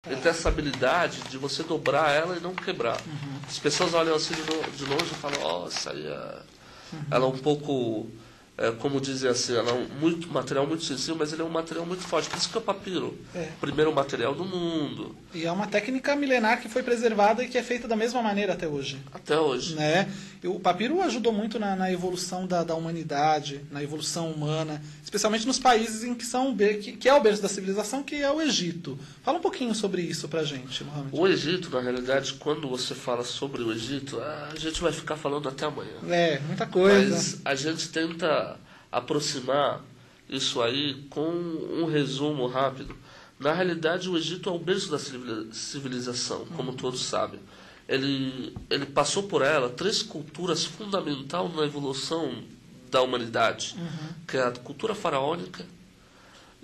Ele tem essa habilidade de você dobrar ela e não quebrar. As pessoas olham assim de longe e falam, ó, isso aí é... Ela é um pouco, como dizem assim, ela é um material muito sensível, mas ele é um material muito forte. Por isso que é o papiro, o primeiro material do mundo. E é uma técnica milenar que foi preservada e que é feita da mesma maneira até hoje. Até hoje. Né? O papiro ajudou muito na evolução da humanidade, na evolução humana, especialmente nos países em que é o berço da civilização, que é o Egito. Fala um pouquinho sobre isso pra gente, Mohamed. O Egito, na realidade, quando você fala sobre o Egito, a gente vai ficar falando até amanhã. Muita coisa. Mas a gente tenta aproximar isso aí com um resumo rápido. Na realidade, o Egito é o berço da civilização, como todos sabem. Ele passou por ela 3 culturas fundamentais na evolução da humanidade, que é a cultura faraônica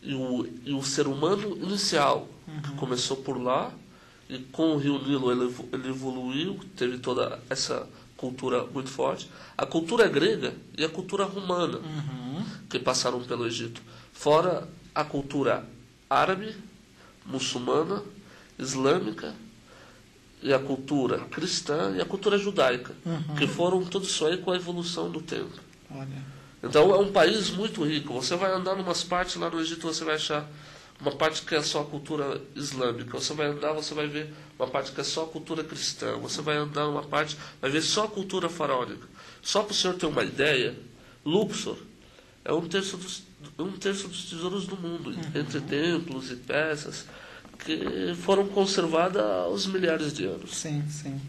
e o ser humano inicial, que começou por lá, e com o rio Nilo ele evoluiu, teve toda essa cultura muito forte. A cultura grega e a cultura romana, que passaram pelo Egito. Fora a cultura árabe, muçulmana, islâmica, e a cultura cristã e a cultura judaica, que foram tudo isso aí com a evolução do tempo. Olha. Então é um país muito rico. Você vai andar em umas partes lá no Egito, você vai achar uma parte que é só a cultura islâmica. Você vai andar, você vai ver uma parte que é só a cultura cristã. Você vai andar numa parte, vai ver só a cultura faraônica. Só para o senhor ter uma ideia, Luxor é um terço dos tesouros do mundo, entre templos e peças que foram conservadas aos milhares de anos. Sim, sim.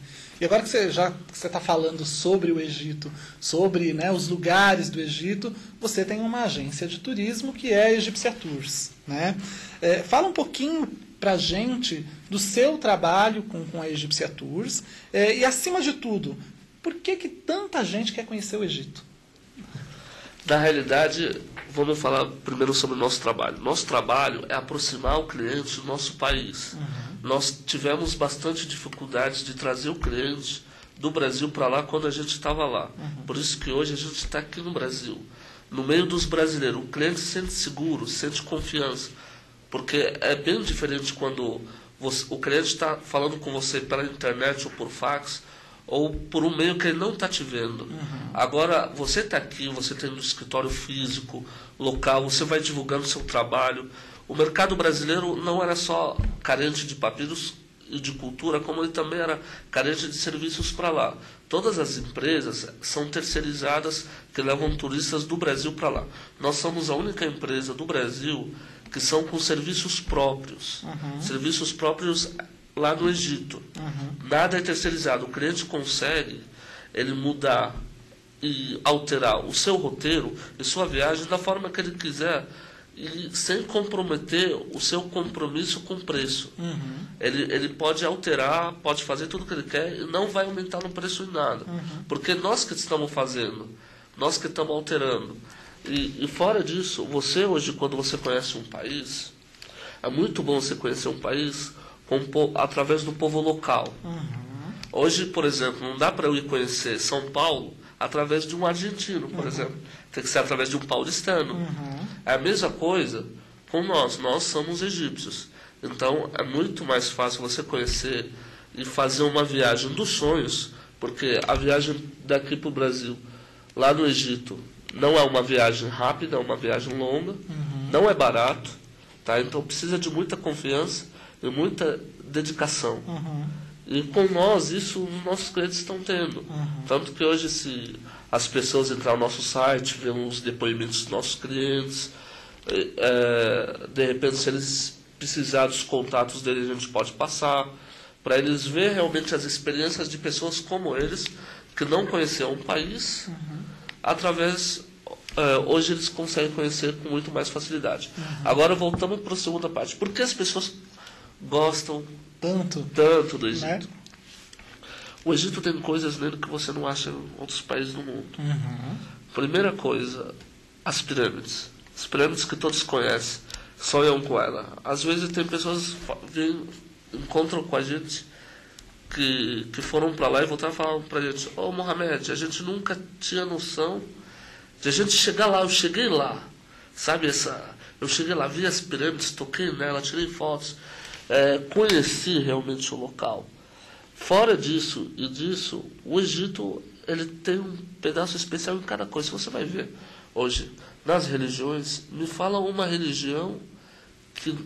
E agora que você está falando sobre o Egito, sobre, né, os lugares do Egito, você tem uma agência de turismo que é a Egyptia Tours. Né? Fala um pouquinho para a gente do seu trabalho com a Egyptia Tours e, acima de tudo, por que tanta gente quer conhecer o Egito? Na realidade, vamos falar primeiro sobre o nosso trabalho. Nosso trabalho é aproximar o cliente do nosso país. Nós tivemos bastante dificuldades de trazer o cliente do Brasil para lá quando a gente estava lá. Por isso que hoje a gente está aqui no Brasil. No meio dos brasileiros, o cliente se sente seguro, sente confiança. Porque é bem diferente quando o cliente está falando com você pela internet ou por fax, ou por um meio que ele não está te vendo. Agora, você está aqui, você tem um escritório físico, local, você vai divulgando o seu trabalho. O mercado brasileiro não era só carente de papiros e de cultura, como ele também era carente de serviços para lá. Todas as empresas são terceirizadas que levam turistas do Brasil para lá. Nós somos a única empresa do Brasil que são com serviços próprios. Serviços próprios lá no Egito. Nada é terceirizado. O cliente consegue ele mudar e alterar o seu roteiro e sua viagem da forma que ele quiser e sem comprometer o seu compromisso com o preço. Ele pode alterar, pode fazer tudo o que ele quer e não vai aumentar no preço em nada. Porque nós que estamos fazendo, nós que estamos alterando. E fora disso, você hoje, quando você conhece um país, é muito bom você conhecer um país através do povo local. Hoje, por exemplo, não dá para eu ir conhecer São Paulo através de um argentino, por exemplo. Tem que ser através de um paulistano. É a mesma coisa com nós. Nós somos egípcios. Então, é muito mais fácil você conhecer e fazer uma viagem dos sonhos, porque a viagem daqui para o Brasil, lá no Egito, não é uma viagem rápida, é uma viagem longa, não é barato, tá? Então precisa de muita confiança e muita dedicação. E com nós, isso os nossos clientes estão tendo. Tanto que hoje, se as pessoas entrarem no nosso site, ver os depoimentos dos nossos clientes, de repente, se eles precisarem dos contatos deles, a gente pode passar, para eles verem realmente as experiências de pessoas como eles, que não conheciam o país, através... hoje eles conseguem conhecer com muito mais facilidade. Agora, voltamos para a segunda parte. Por que as pessoas gostam tanto do Egito? Né? O Egito tem coisas nele que você não acha em outros países do mundo. Primeira coisa, as pirâmides. As pirâmides que todos conhecem, sonham com ela. Às vezes tem pessoas que encontram com a gente que foram para lá e voltaram a falar para a gente: ô Mohamed, a gente nunca tinha noção de a gente chegar lá. Eu cheguei lá, sabe, eu cheguei lá, vi as pirâmides, toquei nela, tirei fotos. conheci realmente o local. Fora disso e disso, o Egito ele tem um pedaço especial em cada coisa. Você vai ver hoje nas religiões, me fala uma religião que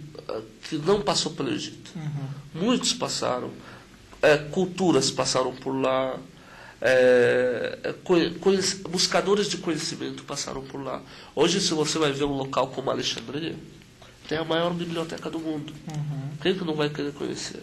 não passou pelo Egito. Muitos passaram, culturas passaram por lá, buscadores de conhecimento passaram por lá. Hoje, se você vai ver um local como Alexandria, tem a maior biblioteca do mundo. Quem que não vai querer conhecer?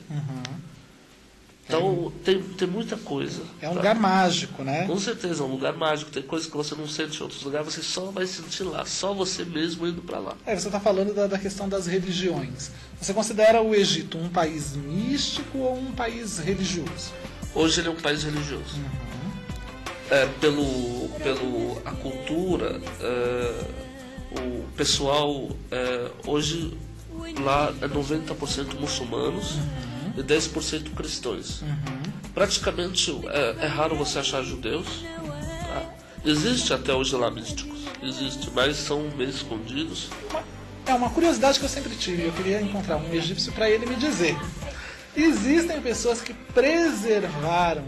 Então, tem muita coisa. É um lugar mágico, né? Com certeza, é um lugar mágico. Tem coisas que você não sente em outros lugares, você só vai sentir lá. Só você mesmo indo para lá. Você está falando da questão das religiões. Você considera o Egito um país místico ou um país religioso? Hoje ele é um país religioso. Pelo a cultura, o pessoal, hoje lá é 90% muçulmanos e 10% cristãos. Praticamente é raro você achar judeus. Tá? Existe até os islamistas, existe, mas são meio escondidos. É uma curiosidade que eu sempre tive. Eu queria encontrar um egípcio para ele me dizer. Existem pessoas que preservaram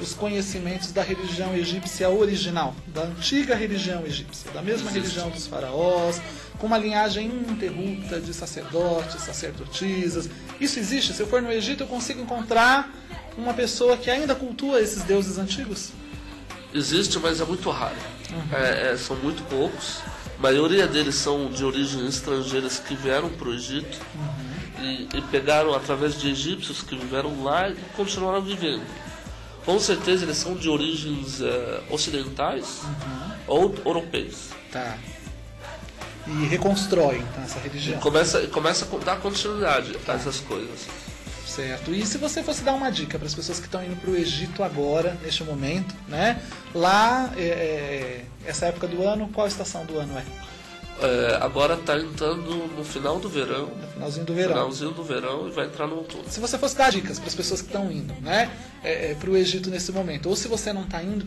os conhecimentos da religião egípcia original, da antiga religião egípcia, da mesma religião dos faraós, com uma linhagem ininterrupta de sacerdotes, sacerdotisas. Isso existe? Se eu for no Egito, eu consigo encontrar uma pessoa que ainda cultua esses deuses antigos? Existe, mas é muito raro. São muito poucos. A maioria deles são de origem estrangeira que vieram para o Egito e pegaram através de egípcios que viveram lá e continuaram vivendo. Com certeza eles são de origens ocidentais ou europeias. Tá. E reconstrói então essa religião. Começa a dar continuidade a essas coisas. Certo. E se você fosse dar uma dica para as pessoas que estão indo para o Egito agora, neste momento, né? Lá, essa época do ano, qual estação do ano é? Agora está entrando no final do verão. No finalzinho do verão. Finalzinho do verão e vai entrar no outono. Se você fosse dar dicas para as pessoas que estão indo, né? Para o Egito nesse momento, ou se você não está indo,